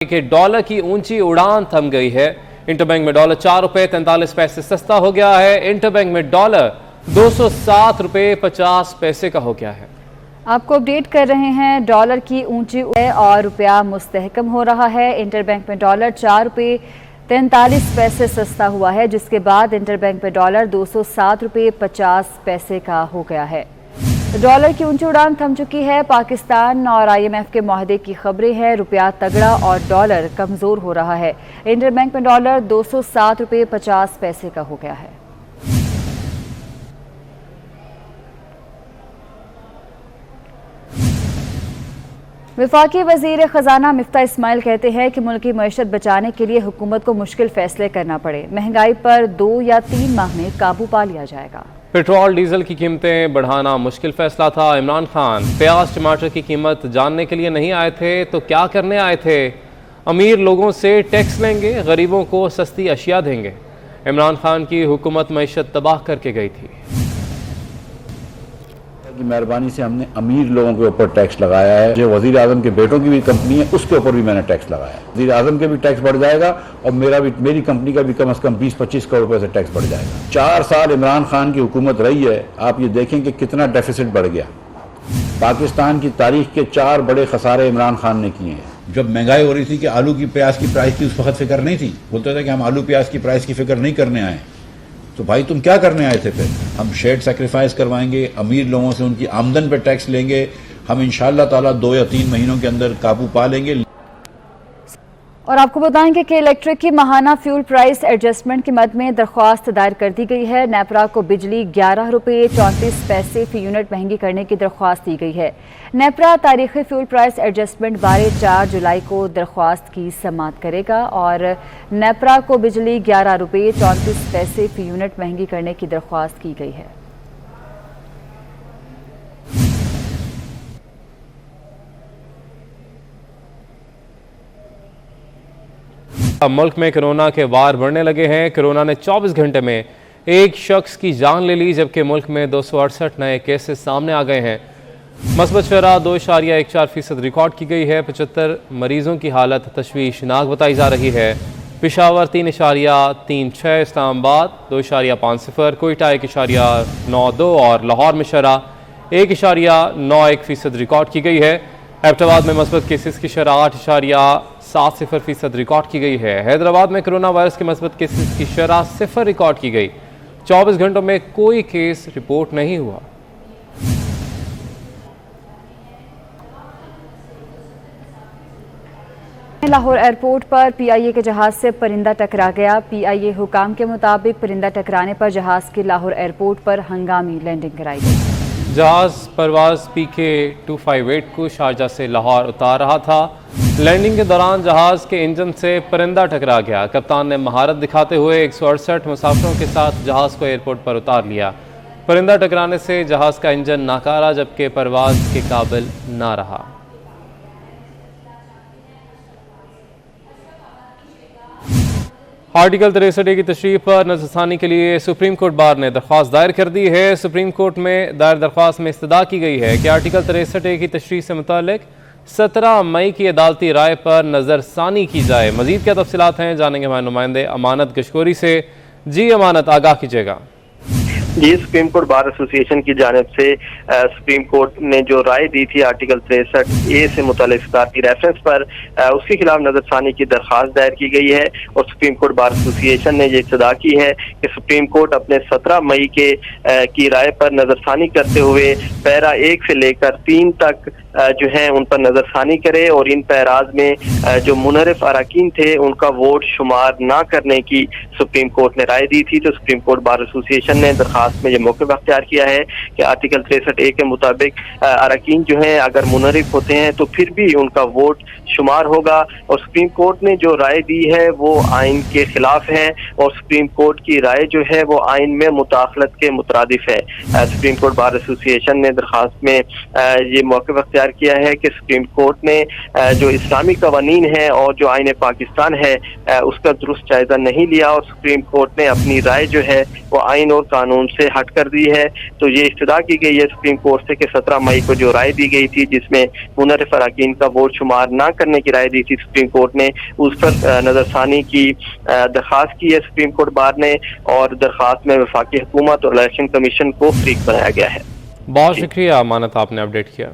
کہ ڈالر کی اونچی اڑان تھم گئی ہے۔ انٹر بینک میں ڈالر 4 روپے 43 پیسے سستا ہو گیا ہے۔ انٹر بینک میں ڈالر 207 روپے 50 پیسے کا ہو گیا ہے۔ آپ کو اپڈیٹ کر رہے ہیں، ڈالر کی اونچی اور روپیہ مستحکم ہو رہا ہے۔ انٹر بینک میں ڈالر 4 روپے 43 پیسے سستا ہوا ہے، جس کے بعد انٹر بینک میں ڈالر 207 روپے 50 پیسے کا ہو گیا ہے۔ ڈالر کی اونچی اڑان تھم چکی ہے۔ پاکستان اور IMF کے معاہدے کی خبریں ہیں۔ روپیہ تگڑا اور ڈالر کمزور ہو رہا ہے۔ انٹر بینک میں ڈالر 207 روپے 50 پیسے کا ہو گیا ہے۔ وفاقی وزیر خزانہ مفتاح اسماعیل کہتے ہیں کہ ملکی معیشت بچانے کے لیے حکومت کو مشکل فیصلے کرنا پڑے۔ مہنگائی پر 2 یا 3 ماہ میں قابو پا لیا جائے گا۔ پیٹرول ڈیزل کی قیمتیں بڑھانا مشکل فیصلہ تھا۔ عمران خان پیاز ٹماٹر کی قیمت جاننے کے لیے نہیں آئے تھے تو کیا کرنے آئے تھے؟ امیر لوگوں سے ٹیکس لیں گے، غریبوں کو سستی اشیاء دیں گے۔ عمران خان کی حکومت معیشت تباہ کر کے گئی تھی۔ کی مہربانی سے ہم نے امیر لوگوں کے اوپر ٹیکس لگایا ہے۔ جو وزیر اعظم کے بیٹوں کی بھی کمپنی ہے، اس کے اوپر بھی میں نے ٹیکس لگایا ہے۔ وزیر اعظم کے بھی ٹیکس بڑھ جائے گا اور میری کمپنی کا بھی کم از کم 20-25 کروڑ روپے سے ٹیکس بڑھ جائے گا۔ 4 سال عمران خان کی حکومت رہی ہے، آپ یہ دیکھیں کہ کتنا ڈیفیسٹ بڑھ گیا۔ پاکستان کی تاریخ کے 4 بڑے خسارے عمران خان نے کیے ہیں۔ جب مہنگائی ہو رہی تھی کہ آلو کی پیاز کی پرائس کی اس وقت فکر نہیں تھی، بولتے تھے کہ ہم آلو پیاز کی پرائس کی فکر نہیں کرنے آئے، تو بھائی تم کیا کرنے آئے تھے؟ پھر ہم شیڈ سیکریفائز کروائیں گے، امیر لوگوں سے ان کی آمدن پہ ٹیکس لیں گے، ہم انشاءاللہ تعالیٰ 2 یا 3 مہینوں کے اندر قابو پا لیں گے۔ اور آپ کو بتائیں کہ الیکٹرک کی ماہانہ فیول پرائس ایڈجسٹمنٹ کے مد میں درخواست دائر کر دی گئی ہے۔ نیپرا کو بجلی 11 روپے 34 پیسے فی یونٹ مہنگی کرنے کی درخواست دی گئی ہے۔ نیپرا تاریخی فیول پرائس ایڈجسٹمنٹ بارے 4 جولائی کو درخواست کی سماعت کرے گا اور نیپرا کو بجلی 11 روپے 34 پیسے فی یونٹ مہنگی کرنے کی درخواست کی گئی ہے۔ اب ملک میں کرونا کے وار بڑھنے لگے ہیں۔ کرونا نے 24 گھنٹے میں ایک شخص کی جان لے لی، جبکہ ملک میں 268 نئے کیسز سامنے آ گئے ہیں۔ مثبت شرح 2.14% ریکارڈ کی گئی ہے۔ 75 مریضوں کی حالت تشویشناک بتائی جا رہی ہے۔ پشاور 3.36، اسلام آباد 2.50، کوئٹہ 1.92 اور لاہور میں شرح 1.91% ریکارڈ کی گئی ہے۔ ایبٹ آباد میں مثبت کیسز کی شرح 8.70% ریکارڈ کی گئی ہے۔ حیدرآباد میں کرونا وائرس کے مثبت کیسز کی شرح 0 ریکارڈ کی گئی۔ 24 گھنٹوں میں کوئی کیس رپورٹ نہیں ہوا۔ لاہور ایئرپورٹ پر PIA کے جہاز سے پرندہ ٹکرا گیا۔ PIA حکام کے مطابق پرندہ ٹکرانے پر جہاز کی لاہور ایئرپورٹ پر ہنگامی لینڈنگ کرائی گئی۔ جہاز پرواز PK 258 کو شارجہ سے لاہور اتار رہا تھا۔ لینڈنگ کے دوران جہاز کے انجن سے پرندہ ٹکرا گیا۔ کپتان نے مہارت دکھاتے ہوئے 168 مسافروں کے ساتھ جہاز کو ایئرپورٹ پر اتار لیا۔ پرندہ ٹکرانے سے جہاز کا انجن ناکارہ، جبکہ پرواز کے قابل نہ رہا۔ آرٹیکل 63A کی تشریح پر نظر ثانی کے لیے سپریم کورٹ بار نے درخواست دائر کر دی ہے۔ سپریم کورٹ میں دائر درخواست میں استدعا کی گئی ہے کہ آرٹیکل 63A کی تشریح سے متعلق 17 مئی کی عدالتی رائے پر نظر ثانی کی جائے۔ مزید کیا تفصیلات ہیں جانیں گے ہمارے نمائندے امانت گشکوری سے۔ جی امانت، آگاہ کیجیے گا۔ جی، سپریم کورٹ بار ایسوسی ایشن کی جانب سے سپریم کورٹ نے جو رائے دی تھی آرٹیکل 63A سے متعلق صدارتی ریفرنس پر، اس کے خلاف نظر ثانی کی درخواست دائر کی گئی ہے اور سپریم کورٹ بار ایسوسی ایشن نے یہ استدعا کی ہے کہ سپریم کورٹ اپنے 17 مئی کی رائے پر نظر ثانی کرتے ہوئے پیرا 1 سے لے کر 3 تک جو ہیں ان پر نظر ثانی کرے اور ان پیراز میں جو منحرف اراکین تھے ان کا ووٹ شمار نہ کرنے کی سپریم کورٹ نے رائے دی تھی۔ تو سپریم کورٹ بار ایسوسی ایشن نے درخواست میں یہ موقف اختیار کیا ہے کہ آرٹیکل 63A کے مطابق اراکین جو ہیں اگر منحرف ہوتے ہیں تو پھر بھی ان کا ووٹ شمار ہوگا، اور سپریم کورٹ نے جو رائے دی ہے وہ آئین کے خلاف ہے اور سپریم کورٹ کی رائے جو ہے وہ آئین میں مداخلت کے مترادف ہے۔ سپریم کورٹ بار ایسوسی ایشن نے درخواست میں یہ موقف اختیار اختیار کیا ہے کہ سپریم کورٹ نے جو اسلامی قوانین ہیں اور جو آئین پاکستان ہے اس کا درست جائزہ نہیں لیا اور سپریم کورٹ نے اپنی رائے جو ہے وہ آئین اور قانون سے ہٹ کر دی ہے. تو یہ استدعا کی گئی ہے سپریم کورٹ سے کہ 17 مئی کو جو رائے دی گئی تھی جس میں منحرف اراکین کا ووٹ شمار نہ کرنے کی رائے دی تھی سپریم کورٹ نے، اس پر نظر ثانی کی درخواست کی ہے سپریم کورٹ بار نے، اور درخواست میں وفاقی حکومت اور الیکشن کمیشن کو فریق بنایا گیا ہے. بہت شکریہ امانت، آپ نے اپڈیٹ کیا.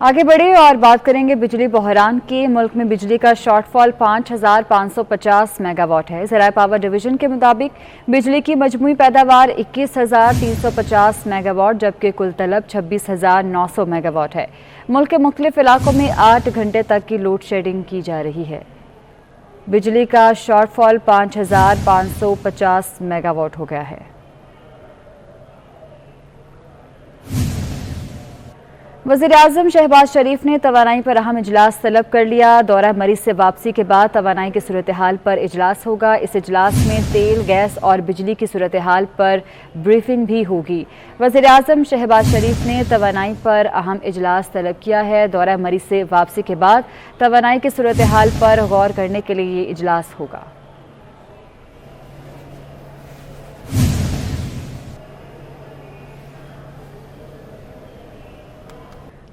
آگے بڑھے اور بات کریں گے بجلی بحران کی. ملک میں بجلی کا شارٹ فال 5550 میگا واٹ ہے. ذرائع پاور ڈویژن کے مطابق بجلی کی مجموعی پیداوار 21350 میگا واٹ جبکہ کل طلب 26900 میگا واٹ ہے. ملک کے مختلف علاقوں میں 8 گھنٹے تک کی لوڈ شیڈنگ کی جا رہی ہے. بجلی کا شارٹ فال 5550 میگا واٹ ہو گیا ہے. وزیر اعظم شہباز شریف نے توانائی پر اہم اجلاس طلب کر لیا. دورہ مریض سے واپسی کے بعد توانائی کی صورتحال پر اجلاس ہوگا. اس اجلاس میں تیل، گیس اور بجلی کی صورتحال پر بریفنگ بھی ہوگی. وزیر اعظم شہباز شریف نے توانائی پر اہم اجلاس طلب کیا ہے. دورہ مریض سے واپسی کے بعد توانائی کی صورتحال پر غور کرنے کے لیے یہ اجلاس ہوگا.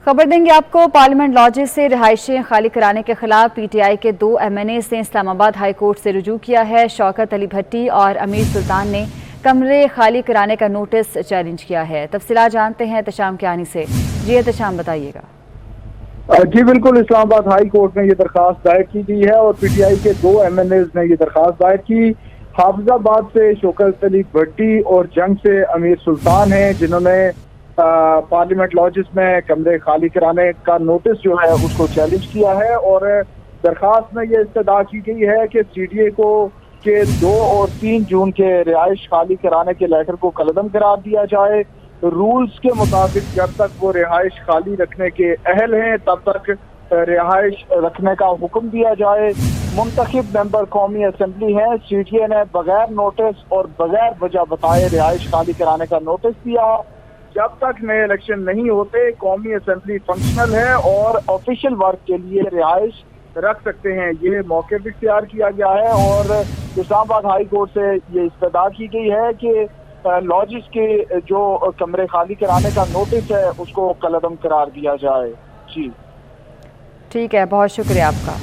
خبر دیں گے آپ کو پارلیمنٹ لاجز سے رہائشیں خالی کرانے کے خلاف پی ٹی آئی کے 2 ایم این ایز نے اسلام آباد ہائی کورٹ سے رجوع کیا ہے. شوکت علی بھٹی اور امیر سلطان نے کمرے خالی کرانے کا نوٹس چیلنج کیا ہے. تفصیلات جانتے ہیں احتشام کیانی سے. جی احتشام بتائیے گا. جی بالکل، اسلام آباد ہائی کورٹ میں یہ درخواست دائر کی گئی ہے اور پی ٹی آئی کے 2 ایم این ایز نے یہ درخواست دائر کی. حافظ آباد سے شوکت علی بھٹی اور جنگ سے امیر سلطان ہیں جنہوں نے پارلیمنٹ لاجز میں کمرے خالی کرانے کا نوٹس جو ہے اس کو چیلنج کیا ہے. اور درخواست میں یہ استدعا کی گئی ہے کہ سی ڈی اے کو کہ 2 اور 3 جون کے رہائش خالی کرانے کے لیٹر کو کالعدم قرار دیا جائے. رولز کے مطابق جب تک وہ رہائش خالی رکھنے کے اہل ہیں تب تک رہائش رکھنے کا حکم دیا جائے. منتخب ممبر قومی اسمبلی ہیں. سی ڈی اے نے بغیر نوٹس اور بغیر وجہ بتائے رہائش خالی کرانے کا نوٹس دیا. جب تک نئے الیکشن نہیں ہوتے قومی اسمبلی فنکشنل ہے اور آفیشیل ورک کے لیے رہائش رکھ سکتے ہیں. یہ موقع بھی اختیار کیا گیا ہے اور اسلام آباد ہائی کورٹ سے یہ استدعا کی گئی ہے کہ لاجز کے جو کمرے خالی کرانے کا نوٹس ہے اس کو کالعدم قرار دیا جائے. جی ٹھیک ہے، بہت شکریہ آپ کا.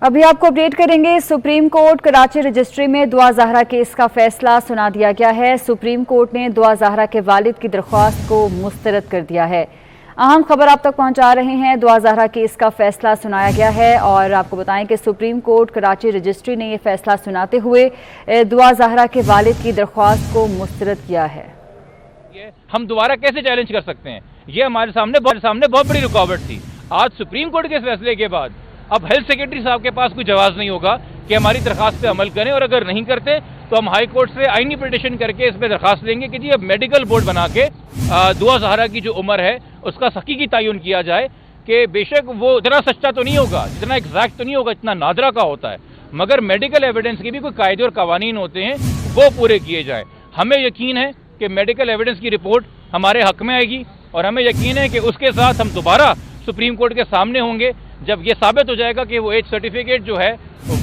ابھی آپ کو اپڈیٹ کریں گے. سپریم کورٹ کراچی رجسٹری میں دعا زہرا کیس کا فیصلہ سنا دیا گیا ہے. سپریم کورٹ نے دعا زہرا کے والد کی درخواست کو مسترد کر دیا ہے. اہم خبر آپ تک پہنچا رہے ہیں. دعا زہرا کیس کا فیصلہ سنایا گیا ہے اور آپ کو بتائیں کہ سپریم کورٹ کراچی رجسٹری نے یہ فیصلہ سناتے ہوئے دعا زہرا کے والد کی درخواست کو مسترد کیا ہے. ہم دوبارہ کیسے چیلنج کر سکتے ہیں؟ یہ ہمارے سامنے بہت بڑی رکاوٹ تھی. آج سپریم کورٹ کے فیصلے کے بعد اب ہیلتھ سیکرٹری صاحب کے پاس کوئی جواز نہیں ہوگا کہ ہماری درخواست پہ عمل کریں، اور اگر نہیں کرتے تو ہم ہائی کورٹ سے آئینی پٹیشن کر کے اس پہ درخواست لیں گے کہ جی اب میڈیکل بورڈ بنا کے دعا زہرا کی جو عمر ہے اس کا حقیقی تعین کیا جائے کہ بے شک وہ اتنا سچا تو نہیں ہوگا، اتنا ایگزیکٹ تو نہیں ہوگا، اتنا نادرہ کا ہوتا ہے، مگر میڈیکل ایویڈنس کے بھی کوئی قاعدے اور قوانین ہوتے ہیں وہ پورے کیے جائیں. ہمیں یقین ہے کہ میڈیکل ایویڈنس کی رپورٹ ہمارے حق میں آئے گی اور ہمیں یقین ہے کہ اس کے ساتھ ہم دوبارہ سپریم کورٹ کے سامنے ہوں گے جب یہ ثابت ہو جائے گا کہ وہ ایج سرٹیفکیٹ جو ہے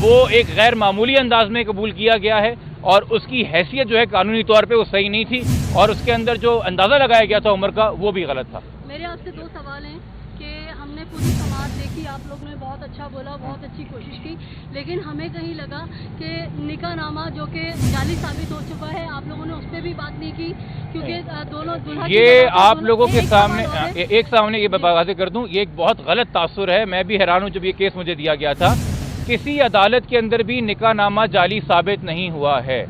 وہ ایک غیر معمولی انداز میں قبول کیا گیا ہے اور اس کی حیثیت جو ہے قانونی طور پہ وہ صحیح نہیں تھی اور اس کے اندر جو اندازہ لگایا گیا تھا عمر کا وہ بھی غلط تھا. میرے آپ سے 2 سوال ہیں کہ ہم نے پوری سماعت دیکھی، آپ لوگ نے بہت اچھا بولا، بہت اچھی کوشش کی، لیکن ہمیں کہیں لگا کہ نکاح نامہ جو کہ جعلی ثابت ہو چکا ہے آپ لوگوں نے اس پہ بھی بات نہیں کی کیونکہ دونوں دلہا یہ آپ لوگوں کے سامنے ایک سامنے یہ واضح کر دوں، یہ ایک بہت غلط تاثر ہے. میں بھی حیران ہوں جب یہ کیس مجھے دیا گیا تھا. کسی عدالت کے اندر بھی نکاح نامہ جعلی ثابت نہیں ہوا ہے،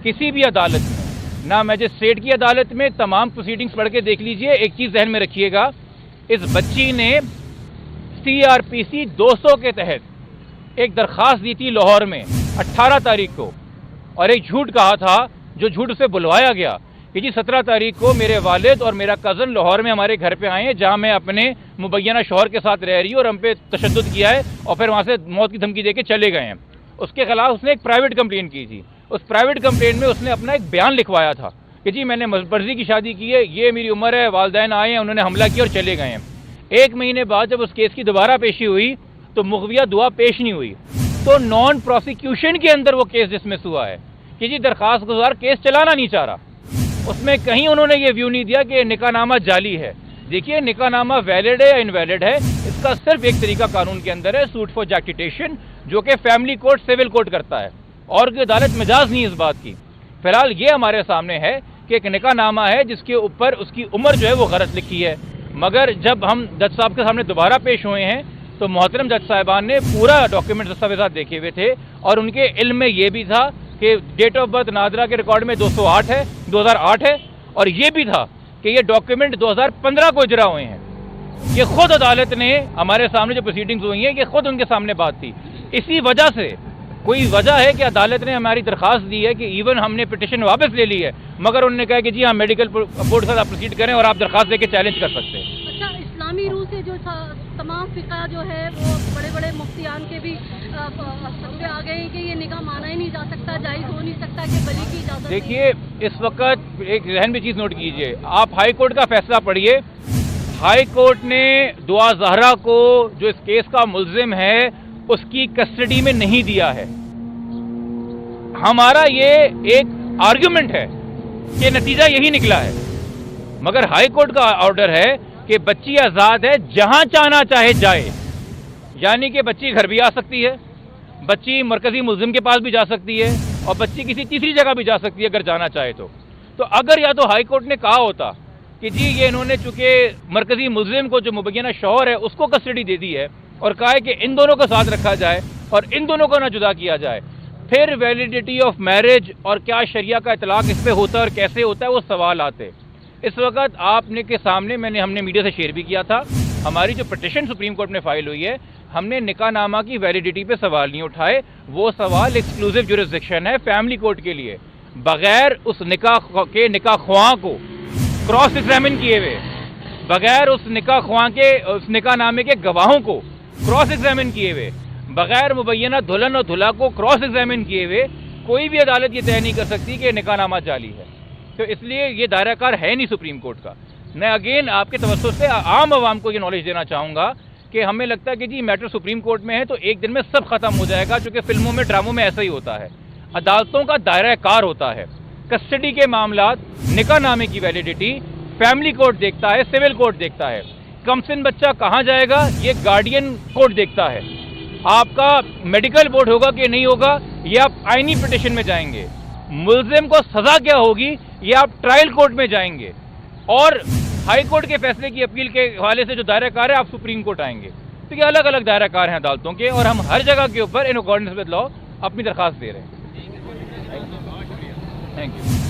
کسی بھی عدالت میں، نہ میجسٹریٹ کی عدالت میں. تمام پروسیڈنگز پڑھ کے دیکھ لیجئے. ایک چیز ذہن میں رکھیے گا، اس بچی نے CRPC 200 کے تحت ایک درخواست دی تھی لاہور میں 18 تاریخ کو، اور ایک جھوٹ کہا تھا جو جھوٹ اسے بلوایا گیا کہ جی 17 تاریخ کو میرے والد اور میرا کزن لاہور میں ہمارے گھر پہ آئے ہیں جہاں میں اپنے مبینہ شوہر کے ساتھ رہ رہی ہوں اور ہم پہ تشدد کیا ہے اور پھر وہاں سے موت کی دھمکی دے کے چلے گئے ہیں. اس کے خلاف اس نے ایک پرائیویٹ کمپلین کی تھی. اس پرائیویٹ کمپلین میں اس نے اپنا ایک بیان لکھوایا تھا کہ جی میں نے مرضی کی شادی کی ہے, یہ میری عمر ہے, والدین آئے ہیں, انہوں نے حملہ کیا اور چلے گئے ہیں. 1 مہینے بعد جب اس کیس کی دوبارہ پیشی ہوئی تو مخفیہ دعا پیش نہیں ہوئی, تو نان پروسیکیوشن کے اندر وہ کیس ڈسمس ہوا ہے کہ جی درخواست گزار کیس چلانا نہیں چاہ رہا. اس میں کہیں انہوں نے یہ ویو نہیں دیا کہ نکاح نامہ جعلی ہے. دیکھیے نکاح نامہ ویلڈ ہے یا انویلڈ ہے, اس کا صرف ایک طریقہ قانون کے اندر ہے, سوٹ فار جیکٹیشن, جو کہ فیملی کورٹ سول کورٹ کرتا ہے, اور کوئی عدالت مجاز نہیں اس بات کی. فی الحال یہ ہمارے سامنے ہے کہ ایک نکاح نامہ ہے جس کے اوپر اس کی عمر جو ہے وہ غلط لکھی ہے, مگر جب ہم جج صاحب کے سامنے دوبارہ پیش ہوئے ہیں تو محترم جج صاحبان نے پورا ڈاکیومنٹ دستاویزات دیکھے ہوئے تھے, اور ان کے علم میں یہ بھی تھا کہ ڈیٹ آف برتھ نادرہ کے ریکارڈ میں 2008 ہے, اور یہ بھی تھا کہ یہ ڈاکیومنٹ 2015 کو اجرا ہوئے ہیں. یہ خود عدالت نے ہمارے سامنے جو پروسیڈنگز ہوئی ہیں, یہ خود ان کے سامنے بات تھی. اسی وجہ سے کوئی وجہ ہے کہ عدالت نے ہماری درخواست دی ہے کہ ایون ہم نے پٹیشن واپس لے لی ہے, مگر انہوں نے کہا کہ جی ہم میڈیکل بورڈ کے ساتھ پروسیڈ کریں اور آپ درخواست دے کے چیلنج کر سکتے ہیں. اچھا, اسلامی روح سے جو تمام فقہ جو ہے وہ بڑے بڑے مفتیان کے بھی پہ آ گئے ہیں کہ یہ نکاح مانا ہی نہیں جا سکتا, جائز ہو نہیں سکتا کہ بلی کی اجازت. دیکھیے اس وقت ایک ذہن میں چیز نوٹ کیجئے, آپ ہائی کورٹ کا فیصلہ پڑھیے. ہائی کورٹ نے دعا زہرا کو جو اس کیس کا ملزم ہے اس کی کسٹڈی میں نہیں دیا ہے. ہمارا یہ ایک آرگیومنٹ ہے کہ نتیجہ یہی نکلا ہے, مگر ہائی کورٹ کا آرڈر ہے کہ بچی آزاد ہے, جہاں چاہنا چاہے جائے. یعنی کہ بچی گھر بھی آ سکتی ہے, بچی مرکزی ملزم کے پاس بھی جا سکتی ہے, اور بچی کسی تیسری جگہ بھی جا سکتی ہے اگر جانا چاہے تو. تو اگر یا تو ہائی کورٹ نے کہا ہوتا کہ جی یہ انہوں نے چونکہ مرکزی ملزم کو جو مبینہ شوہر ہے اس کو کسٹڈی دے دی ہے, اور کہا ہے کہ ان دونوں کو ساتھ رکھا جائے اور ان دونوں کو نہ جدا کیا جائے, پھر ویلیڈیٹی آف میرج اور کیا شریعہ کا اطلاق اس پہ ہوتا ہے اور کیسے ہوتا ہے وہ سوال آتے. اس وقت آپ نے کے سامنے ہم نے میڈیا سے شیئر بھی کیا تھا, ہماری جو پٹیشن سپریم کورٹ میں فائل ہوئی ہے, ہم نے نکاح نامہ کی ویلیڈیٹی پہ سوال نہیں اٹھائے. وہ سوال ایکسکلوزیو جورسڈکشن ہے فیملی کورٹ کے لیے, بغیر اس نکاح خواہاں کو کراس ایگزامن کیے ہوئے, بغیر اس نکاح خواہاں کے اس نکاح نامے کے گواہوں کو کراس ایگزامن کیے ہوئے, بغیر مبینہ دلہن اور دلہا کو کراس ایگزامن کیے ہوئے کوئی بھی عدالت یہ طے نہیں کر سکتی کہ نکاح نامہ جعلی ہے. تو اس لیے یہ دائرہ کار ہے نہیں سپریم کورٹ کا. میں اگین آپ کے توسط سے عام عوام کو یہ نالج دینا چاہوں گا کہ ہمیں لگتا ہے کہ جی میٹر سپریم کورٹ میں ہے تو ایک دن میں سب ختم ہو جائے گا, چونکہ فلموں میں ڈراموں میں ایسا ہی ہوتا ہے. عدالتوں کا دائرہ کار ہوتا ہے, کسٹڈی کے معاملات, نکاح نامے کی ویلیڈیٹی فیملی کورٹ دیکھتا ہے, سول کورٹ دیکھتا ہے. کم سن بچہ کہاں جائے گا یہ گارڈین کورٹ دیکھتا ہے. آپ کا میڈیکل بورڈ ہوگا کہ نہیں ہوگا یہ آپ آئینی پٹیشن میں جائیں گے. ملزم کو سزا کیا ہوگی یہ آپ ٹرائل کورٹ میں جائیں گے, اور ہائی کورٹ کے فیصلے کی اپیل کے حوالے سے جو دائرہ کار ہے آپ سپریم کورٹ آئیں گے. تو یہ الگ الگ دائرہ کار ہیں عدالتوں کے, اور ہم ہر جگہ کے اوپر ان اکارڈنس ود لا اپنی درخواست دے رہے ہیں. Thank you.